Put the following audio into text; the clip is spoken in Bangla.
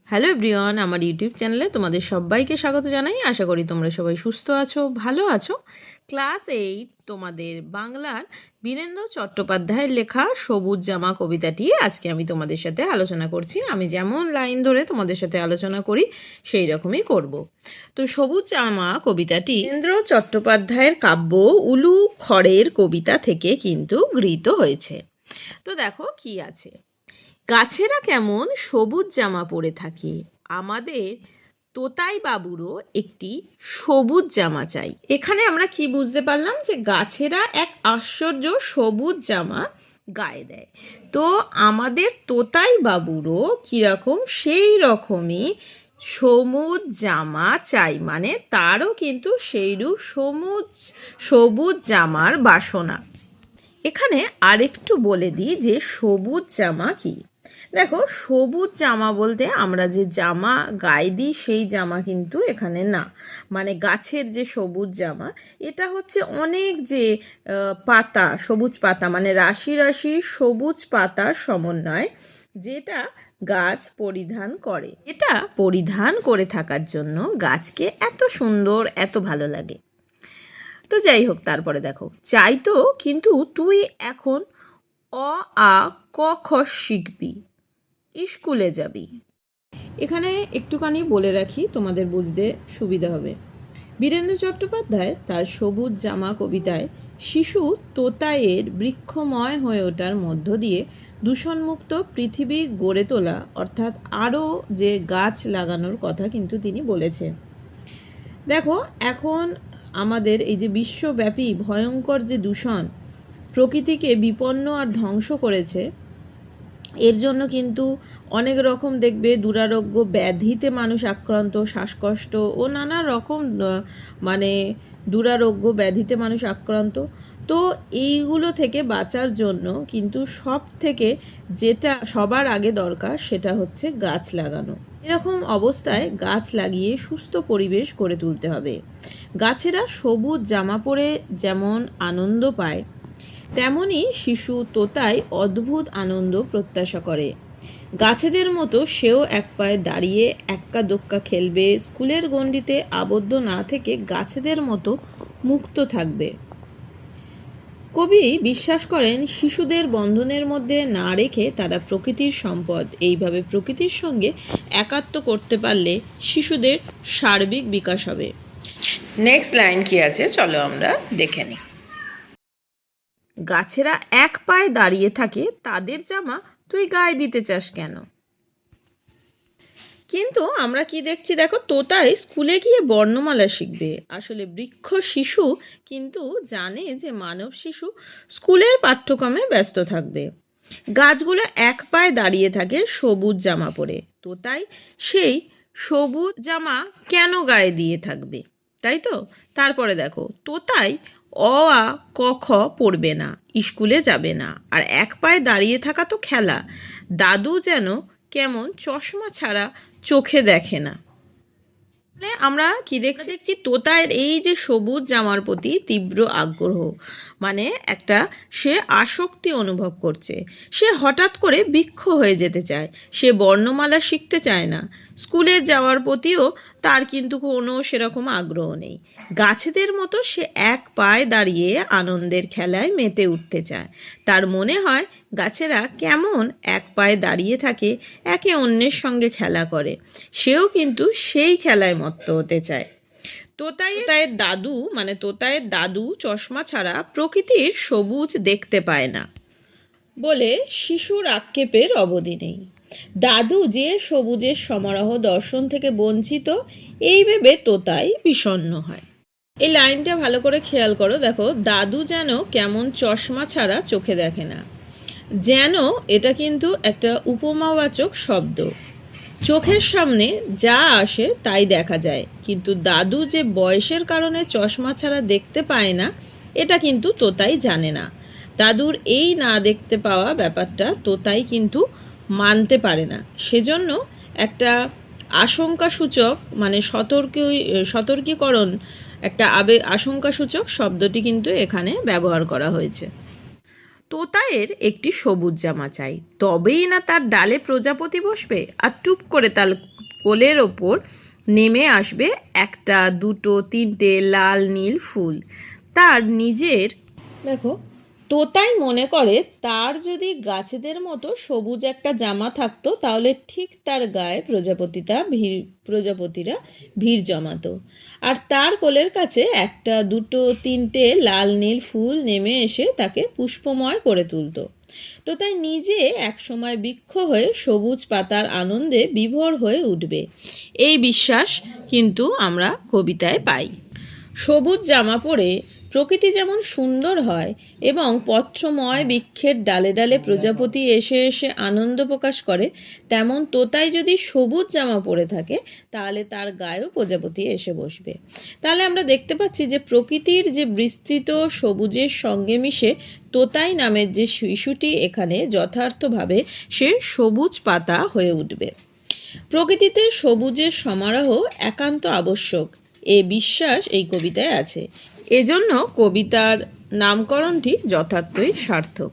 হ্যালো এভরিওয়ান, আমার ইউটিউব চ্যানেলে তোমাদের সবাইকে স্বাগত জানাই। আশা করি তোমরা সবাই সুস্থ আছো, ভালো আছো। ক্লাস 8 তোমাদের বাংলার বীরেন্দ্র চট্টোপাধ্যায়ের লেখা সবুজ জামা কবিতাটি আজকে আমি তোমাদের সাথে আলোচনা করছি। আমি যেমন লাইন ধরে তোমাদের সাথে আলোচনা করি সেই রকমই করব। তো সবুজ জামা কবিতাটি বীরেন্দ্র চট্টোপাধ্যায়ের কাব্য উলু খড়ের কবিতা থেকে কিন্তু গৃহীত হয়েছে। তো দেখো কি আছে। গাছেরা কেমন সবুজ জামা পরে থাকে, আমাদের তোতাই বাবুরও একটি সবুজ জামা চাই। এখানে আমরা কি বুঝতে পারলাম যে গাছেরা এক আশ্চর্য সবুজ জামা গায়ে দেয়। তো আমাদের তোতাই বাবুরও কীরকম সেই রকমই সবুজ জামা চাই, মানে তারও কিন্তু সেইরূপ সবুজ জামার বাসনা। এখানে আরেকটু বলে দিই যে সবুজ জামা কি। দেখো, সবুজ জামা বলতে আমরা যে জামা গায়ে দিই সেই জামা কিন্তু এখানে না, মানে গাছের যে সবুজ জামা, এটা হচ্ছে অনেক যে পাতা, সবুজ পাতা, মানে রাশি রাশি সবুজ পাতার সমন্বয় যেটা গাছ পরিধান করে। এটা পরিধান করে থাকার জন্য গাছকে এত সুন্দর, এত ভালো লাগে। তো যাই হোক, তারপরে দেখো, চাই তো কিন্তু তুই এখন অ আ ক খ শিখবি, স্কুলে যাবি। এখানে একটুখানি বলে রাখি, তোমাদের বুঝতে সুবিধা হবে। বীরেন্দ্র চট্টোপাধ্যায় তার সবুজ জামা কবিতায় শিশু তোতায়ের বৃক্ষময় হয়ে ওঠার মধ্য দিয়ে দূষণমুক্ত পৃথিবী গড়ে তোলা, অর্থাৎ আরও যে গাছ লাগানোর কথা কিন্তু তিনি বলেছেন। দেখো, এখন আমাদের এই যে বিশ্বব্যাপী ভয়ঙ্কর যে দূষণ প্রকৃতিকে বিপন্ন আর ধ্বংস করেছে, এর জন্য কিন্তু অনেক রকম দেখবে দুরারোগ্য ব্যাধিতে মানুষ আক্রান্ত, শ্বাসকষ্ট ও নানা রকম মানে দুরারোগ্য ব্যাধিতে মানুষ আক্রান্ত। তো এইগুলো থেকে বাঁচার জন্য কিন্তু সব থেকে যেটা সবার আগে দরকার সেটা হচ্ছে গাছ লাগানো। এরকম অবস্থায় গাছ লাগিয়ে সুস্থ পরিবেশ গড়ে তুলতে হবে। গাছেরা সবুজ জামা পরে যেমন আনন্দ পায়, তেমনি শিশু তোতাই অদ্ভুত আনন্দ প্রত্যাশা করে। গাছেদের মতো সেও এক পায়ে দাঁড়িয়ে এক্কা দোক্কা খেলবে, স্কুলের গণ্ডিতে আবদ্ধ না থেকে গাছেদের মতো মুক্ত থাকবে। কবি বিশ্বাস করেন শিশুদের বন্ধনের মধ্যে না রেখে তারা প্রকৃতির সম্পদ। এইভাবে প্রকৃতির সঙ্গে একাত্ম করতে পারলে শিশুদের সার্বিক বিকাশ হবে। নেক্সট লাইন কি আছে চলো আমরা দেখে নিই। গাছেরা এক পায়ে দাঁড়িয়ে থাকে, তাদের জামা তুই গায়ে দিতে চাস কেন? কিন্তু আমরা কি দেখছি, দেখো, তোতাই স্কুলে গিয়ে বর্ণমালা শিখবে। আসলে বৃক্ষ শিশু কিন্তু জানে যে মানব শিশু স্কুলের পাঠ্যক্রমে ব্যস্ত থাকবে। গাছগুলো এক পায়ে দাঁড়িয়ে থাকে সবুজ জামা পরে, তোতাই সেই সবুজ জামা কেন গায়ে দিয়ে থাকবে, তাই তো? তারপরে দেখো, তোতাই অ আ ক খ পড়বে না, স্কুলে যাবে না, আর এক পায়ে দাঁড়িয়ে থাকা তো খেলা। দাদু যেন কেমন চশমা ছাড়া চোখে দেখে না। মানে আমরা কি দেখছি, তোতায়ের এই যে সবুজ জামার প্রতি তীব্র আগ্রহ, মানে একটা সে আসক্তি অনুভব করছে। সে হঠাৎ করে বৃক্ষ হয়ে যেতে চায়, সে বর্ণমালা শিখতে চায় না, স্কুলে যাওয়ার প্রতিও তার কিন্তু কোনো সেরকম আগ্রহ নেই। গাছেদের মতো সে এক পায়ে দাঁড়িয়ে আনন্দের খেলায় মেতে উঠতে চায়। তার মনে হয় গাছেরা কেমন এক পায়ে দাঁড়িয়ে থাকে, একে অন্যের সঙ্গে খেলা করে, সেও কিন্তু সেই খেলায় মত্ত হতে চায়। তোতায়ের দাদু চশমা ছাড়া প্রকৃতির সবুজ দেখতে পায় না বলে শিশুর আক্ষেপের অবধি নেই। দাদু যে সবুজের সমারোহ দর্শন থেকে বঞ্চিত, এই ভেবে তোতাই বিষণ্ণ হয়। এই লাইনটা ভালো করে খেয়াল করো। দেখো, দাদু যেন কেমন চশমা ছাড়া চোখে দেখে না, যেন এটা কিন্তু একটা উপমাবাচক শব্দ। চোখের সামনে যা আসে তাই দেখা যায়, কিন্তু দাদু যে বয়সের কারণে চশমা ছাড়া দেখতে পায় না, এটা কিন্তু তোতাই জানে না। দাদুর এই না দেখতে পাওয়া ব্যাপারটা তোতাই কিন্তু মানতে পারে না। সেজন্য একটা আশঙ্কাসূচক, মানে সতর্কীকরণ, একটা আশঙ্কাসূচক শব্দটি কিন্তু এখানে ব্যবহার করা হয়েছে। তোতায়ের একটি সবুজ জামা চাই, তবেই না তার ডালে প্রজাপতি বসবে আর টুপ করে কোলের ওপর নেমে আসবে একটা, দুটো, তিনটে লাল নীল ফুল। তার নিজের দেখো, তোতাই মনে করে তার যদি গাছেদের মতো সবুজ একটা জামা থাকতো তাহলে ঠিক তার গায়ে প্রজাপতিরা ভিড় জমাতো, আর তার কোলের কাছে একটা, দুটো, তিনটে লাল নীল ফুল নেমে এসে তাকে পুষ্পময় করে তুলতো। তোতাই নিজে একসময় বৃক্ষ হয়ে সবুজ পাতার আনন্দে বিভোর হয়ে উঠবে, এই বিশ্বাস কিন্তু আমরা কবিতায় পাই। সবুজ জামা পরে প্রকৃতি যেমন সুন্দর হয় এবং পত্রময় বৃক্ষের ডালে ডালে প্রজাপতি এসে এসে আনন্দ প্রকাশ করে, তেমন তোতাই যদি সবুজ জামা পরে থাকে তাহলে তার গায়েও প্রজাপতি এসে বসবে। তাহলে আমরা দেখতে পাচ্ছি যে প্রকৃতির যে বিস্তৃত সবুজের সঙ্গে মিশে তোতাই নামের যে শিশুটি এখানে যথার্থভাবে সে সবুজ পাতা হয়ে উঠবে। প্রকৃতিতে সবুজের সমারোহ একান্ত আবশ্যক, এ বিশ্বাস এই কবিতায় আছে। এজন্য কবিতার নামকরণটি যথার্থই সার্থক।